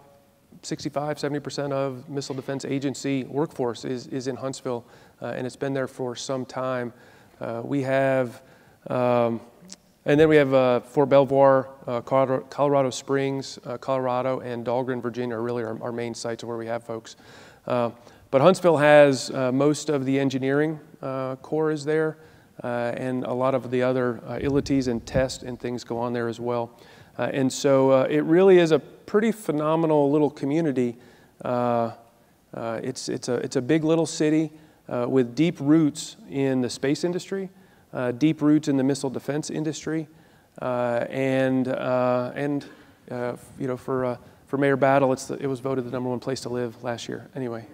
E: 65–70% of Missile Defense Agency workforce is in Huntsville, and it's been there for some time. We have, and then we have Fort Belvoir, Colorado Springs, Colorado, and Dahlgren, Virginia are really our main sites where we have folks. But Huntsville has most of the engineering core is there, and a lot of the other ilities and test and things go on there as well. And so it really is a pretty phenomenal little community. It's a big little city with deep roots in the space industry, deep roots in the missile defense industry, and you know, for Mayor Battle, it was voted the #1 place to live last year. Anyway,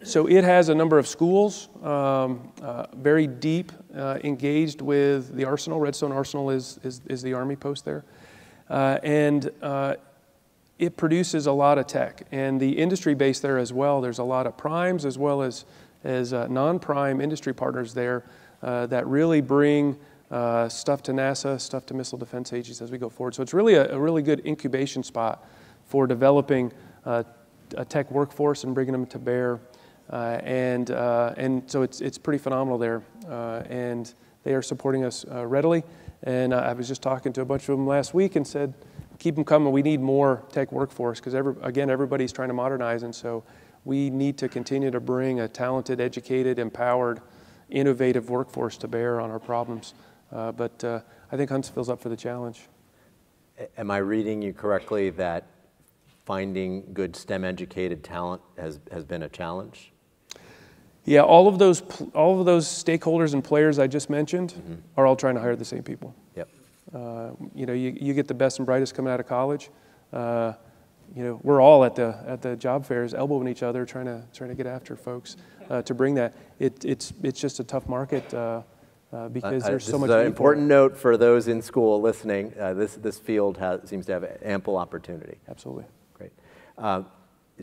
E: so it has a number of schools, very deep, engaged with the Arsenal. Redstone Arsenal is the Army post there. And it produces a lot of tech. And the industry base there as well, there's a lot of primes as well as non-prime industry partners there that really bring stuff to NASA, stuff to Missile Defense Agencies as we go forward. So it's really a really good incubation spot for developing a tech workforce and bringing them to bear. And so it's pretty phenomenal there, and they are supporting us readily. And I was just talking to a bunch of them last week and said, keep them coming. We need more tech workforce because again, everybody's trying to modernize, and so we need to continue to bring a talented, educated, empowered, innovative workforce to bear on our problems. But I think Huntsville's up for the challenge.
C: Am I reading you correctly that finding good STEM-educated talent has been a challenge?
E: Yeah, all of those stakeholders and players I just mentioned are all trying to hire the same people.
C: Yep.
E: You know, you get the best and brightest coming out of college. You know, we're all at the job fairs, elbowing each other, trying to get after folks to bring that. It's just a tough market because there's so much.
C: This is an important note for those in school listening. This field seems to have ample opportunity.
E: Absolutely.
C: Great.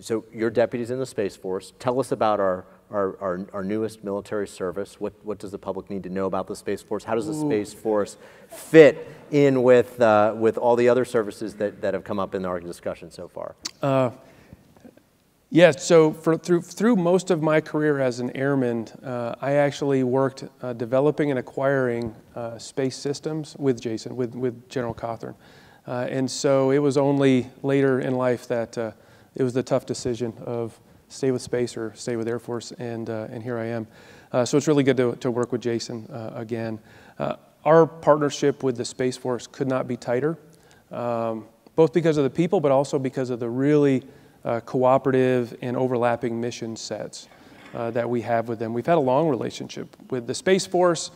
C: So your deputy's in the Space Force. Tell us about our newest military service. What does the public need to know about the Space Force? How does the Space Force fit in with all the other services that have come up in our discussion so far?
E: Yeah, so through most of my career as an airman, I actually worked developing and acquiring space systems with Jason, with General Cawthorn. And so it was only later in life that it was the tough decision of stay with space or stay with Air Force, and here I am. So it's really good to work with Jason again. Our partnership with the Space Force could not be tighter, both because of the people, but also because of the really cooperative and overlapping mission sets that we have with them. We've had a long relationship with the Space Force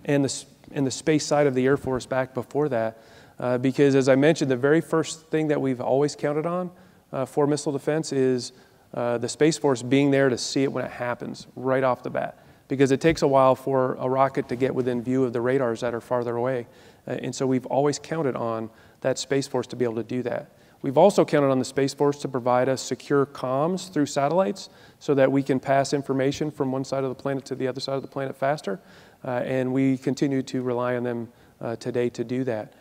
E: and the space side of the Air Force back before that, because as I mentioned, the very first thing that we've always counted on for missile defense is the Space Force being there to see it when it happens right off the bat, because it takes a while for a rocket to get within view of the radars that are farther away. And so we've always counted on that Space Force to be able to do that. We've also counted on the Space Force to provide us secure comms through satellites so that we can pass information from one side of the planet to the other side of the planet faster. and we continue to rely on them today to do that.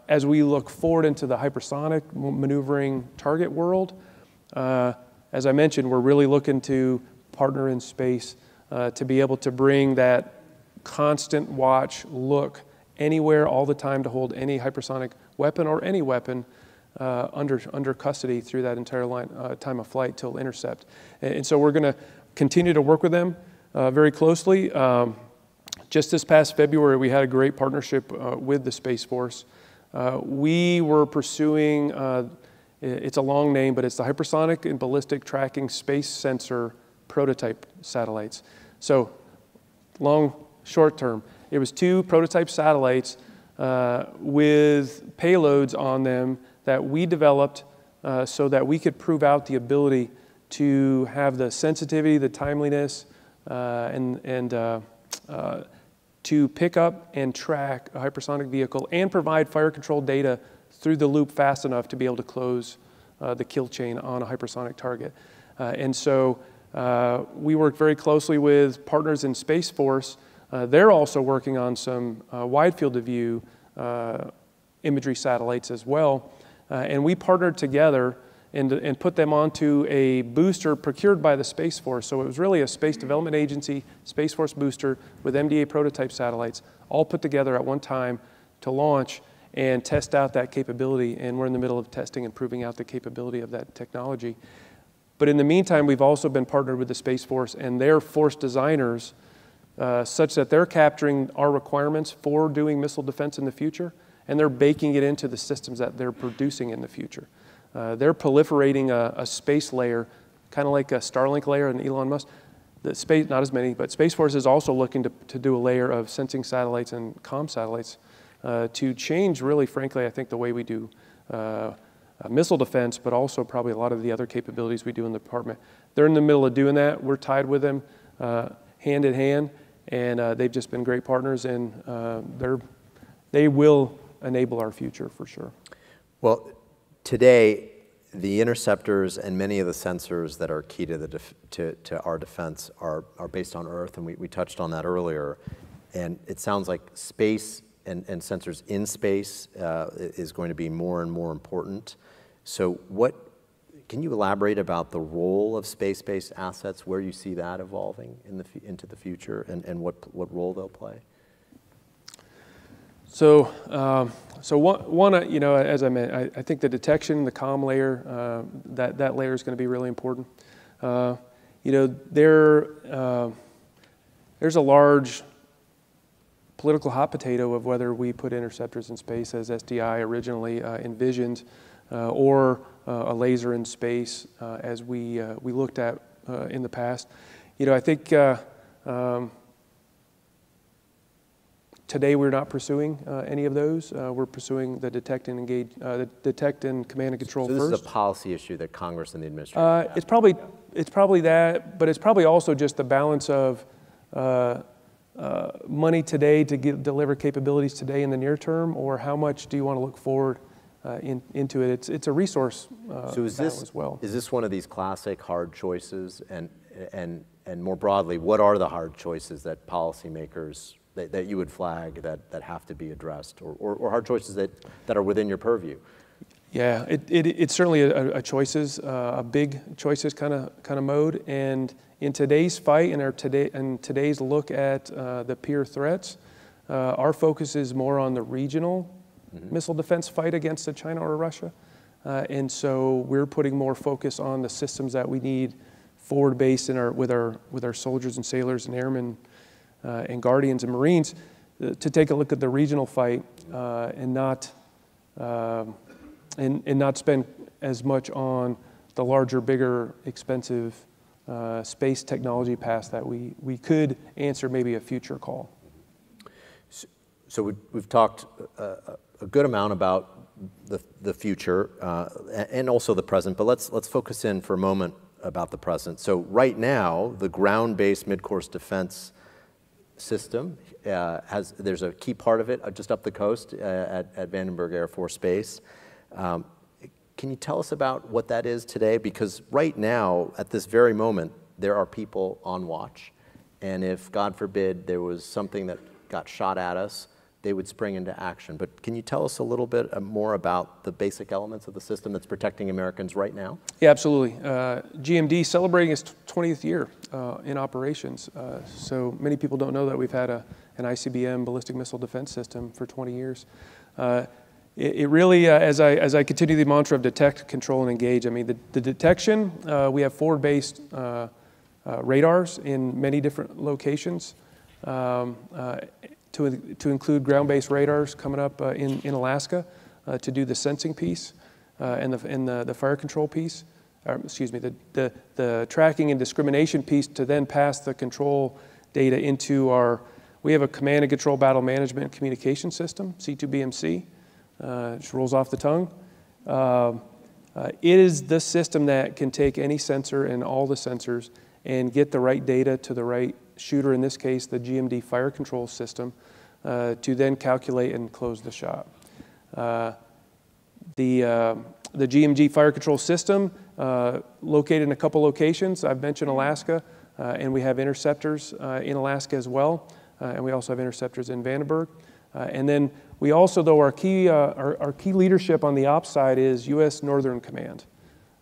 E: As we look forward into the hypersonic maneuvering target world, as I mentioned, we're really looking to partner in space to be able to bring that constant watch, look anywhere, all the time, to hold any hypersonic weapon or any weapon under custody through that entire time of flight till intercept. And so we're going to continue to work with them very closely. Just this past February, we had a great partnership with the Space Force. We were pursuing, it's a long name, but it's the Hypersonic and Ballistic Tracking Space Sensor Prototype Satellites. So short term, it was 2 prototype satellites with payloads on them that we developed so that we could prove out the ability to have the sensitivity, the timeliness, to pick up and track a hypersonic vehicle and provide fire control data through the loop fast enough to be able to close the kill chain on a hypersonic target. And so we worked very closely with partners in Space Force. They're also working on some wide field of view imagery satellites as well. And we partnered together and put them onto a booster procured by the Space Force. So it was really a Space Development Agency, Space Force booster with MDA prototype satellites, all put together at one time to launch and test out that capability. And we're in the middle of testing and proving out the capability of that technology. But in the meantime, we've also been partnered with the Space Force and their force designers such that they're capturing our requirements for doing missile defense in the future, and they're baking it into the systems that they're producing in the future. They're proliferating a space layer, kind of like a Starlink layer in Elon Musk. The space, not as many, but Space Force is also looking to do a layer of sensing satellites and comm satellites to change, really, frankly, I think the way we do missile defense, but also probably a lot of the other capabilities we do in the department. They're in the middle of doing that. We're tied with them hand in hand, and they've just been great partners, and they will enable our future for sure.
C: Well, today, the interceptors and many of the sensors that are key to our defense are based on Earth, and we touched on that earlier. And it sounds like space and sensors in space is going to be more and more important. So can you elaborate about the role of space-based assets, where you see that evolving into the future, and what role they'll play?
E: So one, you know, as I meant, I think the detection, the comm layer, that layer is going to be really important. You know, there's a large political hot potato of whether we put interceptors in space as SDI originally envisioned, or a laser in space as we looked at in the past. You know, I think. Today, we're not pursuing any of those. We're pursuing the detect and engage, detect and command and control first.
C: So this is a policy issue that Congress and the administration
E: it's probably that, but it's probably also just the balance of money today to deliver capabilities today in the near term, or how much do you want to look forward into it? It's a resource
C: so is this,
E: as well.
C: Is this one of these classic hard choices? And more broadly, what are the hard choices that policymakers that you would flag that have to be addressed, or hard choices that are within your purview?
E: Yeah, it's certainly a choices, a big choices kind of mode. And in today's fight and today's look at the peer threats, our focus is more on the regional missile defense fight against China or Russia. And so we're putting more focus on the systems that we need forward-based with our soldiers and sailors and airmen and Guardians and Marines to take a look at the regional fight and not spend as much on the larger, bigger, expensive space technology paths that we could answer maybe a future call.
C: So we've talked a good amount about the future and also the present, but let's focus in for a moment about the present. So right now, the ground-based midcourse defense system there's a key part of it just up the coast at Vandenberg Air Force Base. Can you tell us about what that is today? Because right now, at this very moment, there are people on watch, and if, God forbid, there was something that got shot at us, they would spring into action. But can you tell us a little bit more about the basic elements of the system that's protecting Americans right now?
E: Yeah, absolutely. GMD celebrating its 20th year in operations. So many people don't know that we've had an ICBM ballistic missile defense system for 20 years. It really, as I continue the mantra of detect, control, and engage, I mean, the detection, we have forward-based radars in many different locations. To include ground-based radars coming up in Alaska to do the sensing piece and the fire control piece, excuse me, the tracking and discrimination piece to then pass the control data into we have a command and control battle management communication system, C2BMC, which rolls off the tongue. It is the system that can take any sensor and all the sensors and get the right data to the right shooter, in this case, the GMD fire control system, to then calculate and close the shot. The GMD fire control system, located in a couple locations. I've mentioned Alaska, and we have interceptors in Alaska as well, and we also have interceptors in Vandenberg. And then we also, though, our key leadership on the ops side is U.S. Northern Command.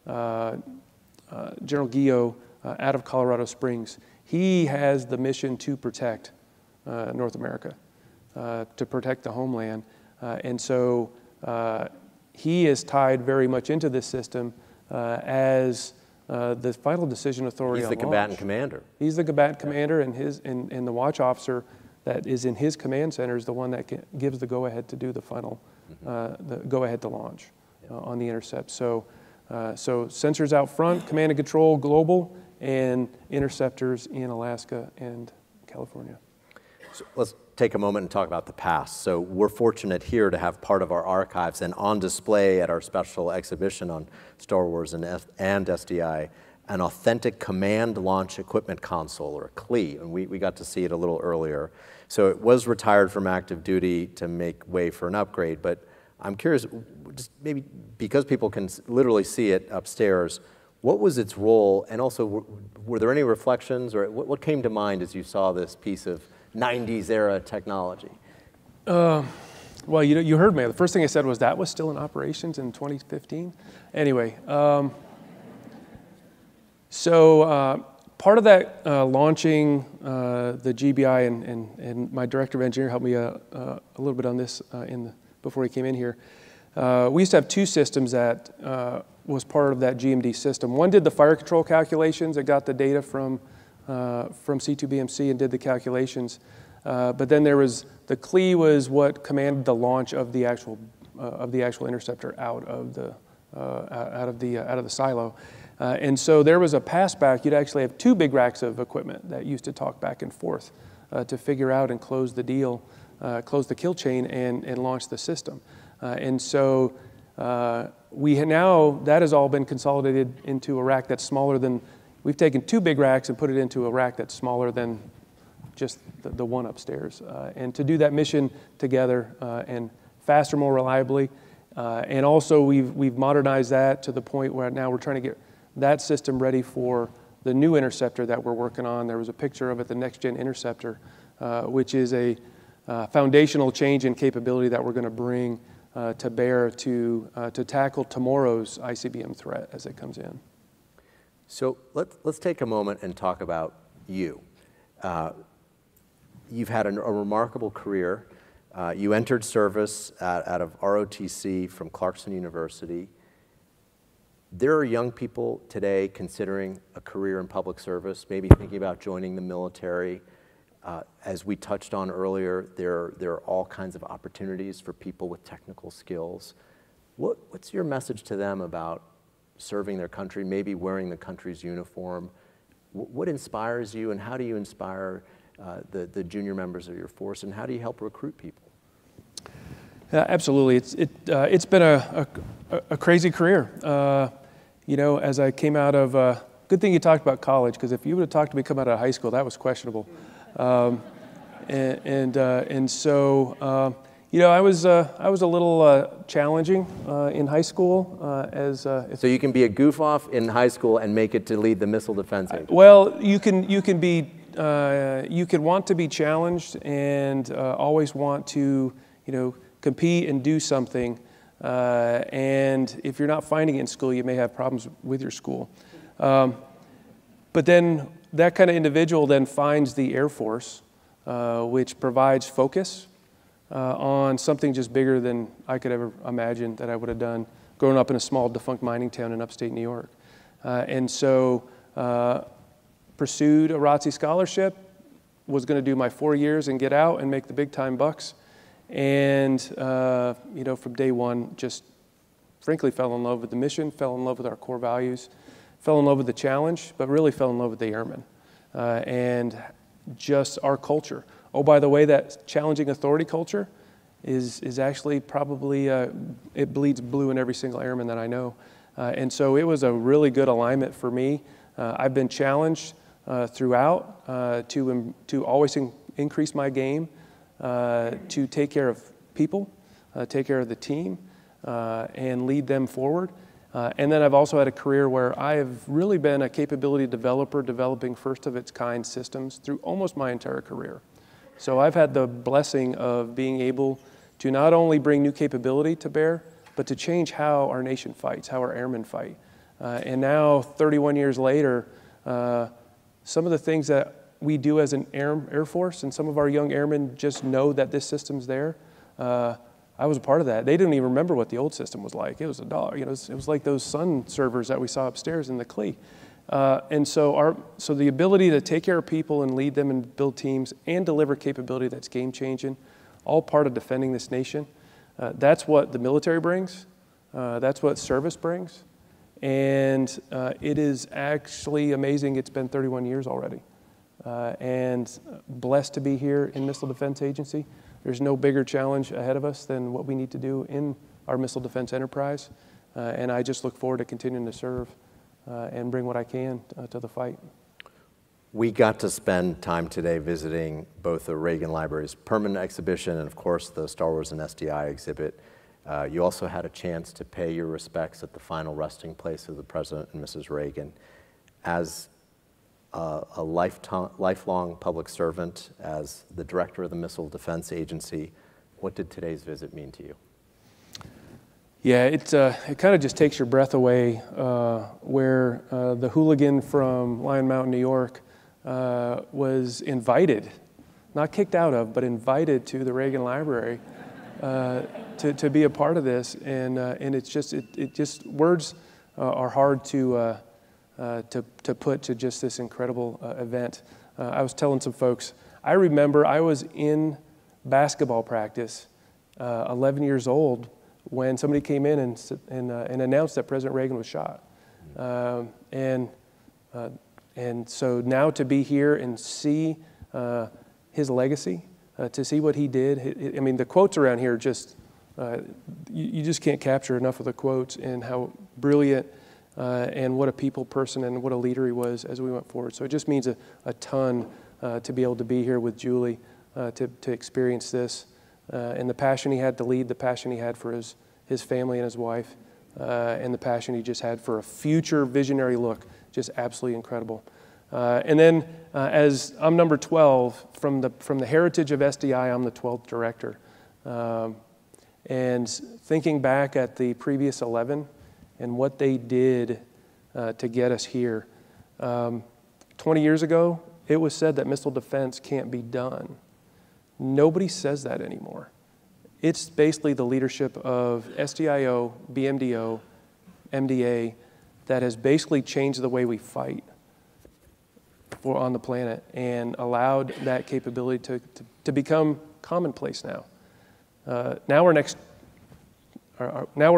E: General Guillot out of Colorado Springs. He has the mission to protect North America, to protect the homeland. And so he is tied very much into this system as the final decision authority on launch.
C: He's the combatant commander.
E: He's the combatant commander, and the watch officer that is in his command center is the one that gives the go-ahead to do the final, the go-ahead to launch on the intercept. So sensors out front, command and control global, and interceptors in Alaska and California.
C: So let's take a moment and talk about the past. So we're fortunate here to have part of our archives and on display at our special exhibition on Star Wars and SDI, an authentic command launch equipment console, or a CLE, and we got to see it a little earlier. So it was retired from active duty to make way for an upgrade, but I'm curious, just maybe because people can literally see it upstairs, what was its role, and also were there any reflections, or what came to mind as you saw this piece of 90s era technology?
E: Well, you heard me. The first thing I said was that was still in operations in 2015. Anyway, so part of that launching the GBI, and my director of engineering helped me a little bit on this before he came in here. We used to have two systems that was part of that GMD system. One did the fire control calculations. It got the data from C2BMC and did the calculations. But then there was the CLE was what commanded the launch of the actual interceptor out of the silo. And so there was a pass back. You'd actually have two big racks of equipment that used to talk back and forth to figure out and close the deal, close the kill chain, and launch the system. And so that has all been consolidated into a rack that's smaller than. We've taken two big racks and put it into a rack that's smaller than just the one upstairs. And to do that mission together and faster, more reliably. And also we've modernized that to the point where now we're trying to get that system ready for the new interceptor that we're working on. There was a picture of it, the Next Gen Interceptor, which is a foundational change in capability that we're going to bring to bear to tackle tomorrow's ICBM threat as it comes in.
C: So let's take a moment and talk about you. You've had a remarkable career. You entered service out of ROTC from Clarkson University. There are young people today considering a career in public service, maybe thinking about joining the military. As we touched on earlier, there are all kinds of opportunities for people with technical skills. What's your message to them about serving their country, maybe wearing the country's uniform? What inspires you, and how do you inspire the junior members of your force, and how do you help recruit people?
E: Absolutely. It's been a crazy career. You know, as I came out of, good thing you talked about college, because if you would have talked to me coming out of high school, that was questionable. And so, you know, I was a little challenging in high school. So
C: you can be a goof off in high school and make it to lead the missile defense agency.
E: Well, you can be you could want to be challenged and always want to, compete and do something. And if you're not finding it in school, you may have problems with your school. But then that kind of individual then finds the Air Force, which provides focus on something just bigger than I could ever imagine that I would have done growing up in a small defunct mining town in upstate New York. And so pursued a ROTC scholarship, was going to do my 4 years and get out and make the big time bucks. And, from day one, just frankly fell in love with the mission, fell in love with our core values, fell in love with the challenge, but really fell in love with the airmen and just our culture. Oh, by the way, that challenging authority culture is actually probably, it bleeds blue in every single airman that I know. And so it was a really good alignment for me. I've been challenged throughout to always increase my game, to take care of people, take care of the team, and lead them forward. And then I've also had a career where I have really been a capability developer, developing first of its kind systems through almost my entire career. So I've had the blessing of being able to not only bring new capability to bear, but to change how our nation fights, how our airmen fight. And now, 31 years later, some of the things that we do as an Air Force, and some of our young airmen just know that this system's there. I was a part of that. They didn't even remember what the old system was like. It was a dog. It was like those sun servers that we saw upstairs in the CLE. And so the ability to take care of people and lead them and build teams and deliver capability that's game-changing, all part of defending this nation. That's what the military brings. That's what service brings. And it is actually amazing. It's been 31 years already. And blessed to be here in Missile Defense Agency. There's no bigger challenge ahead of us than what we need to do in our missile defense enterprise. And I just look forward to continuing to serve and bring what I can to the fight.
C: We got to spend time today visiting both the Reagan Library's permanent exhibition and, of course, the Star Wars and SDI exhibit. You also had a chance to pay your respects at the final resting place of the President and Mrs. Reagan. As a lifelong public servant, as the director of the Missile Defense Agency, what did today's visit mean to you?
E: Yeah, it kind of just takes your breath away where the hooligan from Lion Mountain, New York was invited, not kicked out of, but invited to the Reagan Library to be a part of this. And it's just words are hard to put to just this incredible event. I was telling some folks, I remember I was in basketball practice, 11 years old, when somebody came in and announced that President Reagan was shot. And so now to be here and see his legacy, to see what he did, I mean, the quotes around here just, you just can't capture enough of the quotes and how brilliant and what a people person and what a leader he was as we went forward. So it just means a ton to be able to be here with Julie, to experience this, and the passion he had to lead, the passion he had for his family and his wife, and the passion he just had for a future visionary look, just absolutely incredible. And then as I'm number 12, from the heritage of SDI, I'm the 12th director. And thinking back at the previous 11, and what they did to get us here. 20 years ago, it was said that missile defense can't be done. Nobody says that anymore. It's basically the leadership of SDIO, BMDO, MDA that has basically changed the way we fight on the planet and allowed that capability to become commonplace now. Now we're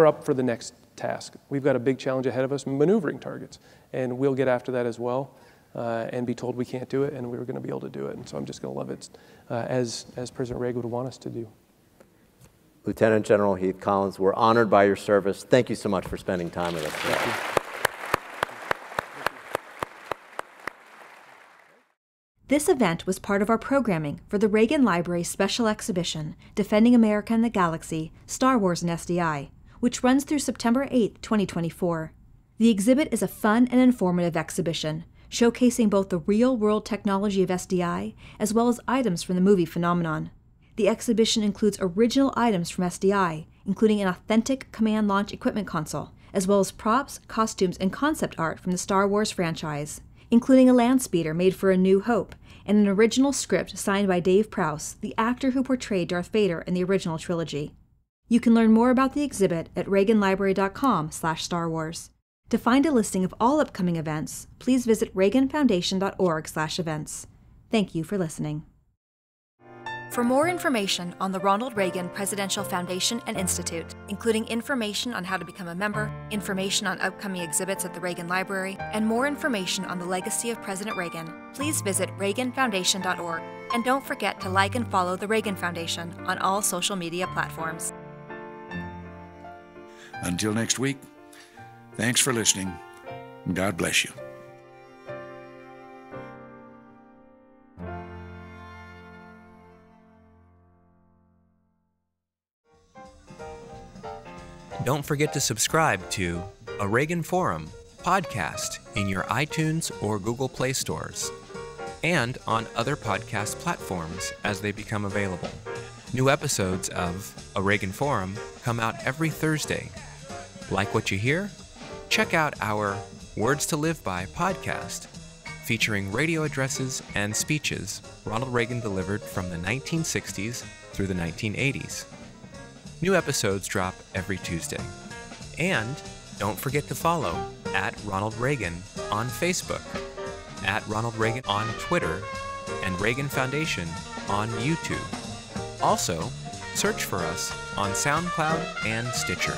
E: up for the next task. We've got a big challenge ahead of us, maneuvering targets, and we'll get after that as well and be told we can't do it, and we were going to be able to do it. And so I'm just going to love it as President Reagan would want us to do.
C: Lieutenant General Heath Collins, we're honored by your service. Thank you so much for spending time with us today.
E: Thank you.
B: This event was part of our programming for the Reagan Library's special exhibition, Defending America and the Galaxy, Star Wars and SDI, which runs through September 8, 2024. The exhibit is a fun and informative exhibition showcasing both the real-world technology of SDI as well as items from the movie phenomenon. The exhibition includes original items from SDI, including an authentic command launch equipment console, as well as props, costumes, and concept art from the Star Wars franchise, including a land speeder made for A New Hope and an original script signed by Dave Prowse, the actor who portrayed Darth Vader in the original trilogy. You can learn more about the exhibit at reaganlibrary.com/Star Wars. To find a listing of all upcoming events, please visit reaganfoundation.org/events. Thank you for listening. For more information on the Ronald Reagan Presidential Foundation and Institute, including information on how to become a member, information on upcoming exhibits at the Reagan Library, and more information on the legacy of President Reagan, please visit reaganfoundation.org. And don't forget to like and follow the Reagan Foundation on all social media platforms.
A: Until next week, thanks for listening. God bless you.
F: Don't forget to subscribe to A Reagan Forum podcast in your iTunes or Google Play stores, and on other podcast platforms as they become available. New episodes of A Reagan Forum come out every Thursday. Like what you hear? Check out our Words to Live By podcast, featuring radio addresses and speeches Ronald Reagan delivered from the 1960s through the 1980s. New episodes drop every Tuesday. And don't forget to follow @RonaldReagan on Facebook, @RonaldReagan on Twitter, and Reagan Foundation on YouTube. Also, search for us on SoundCloud and Stitcher.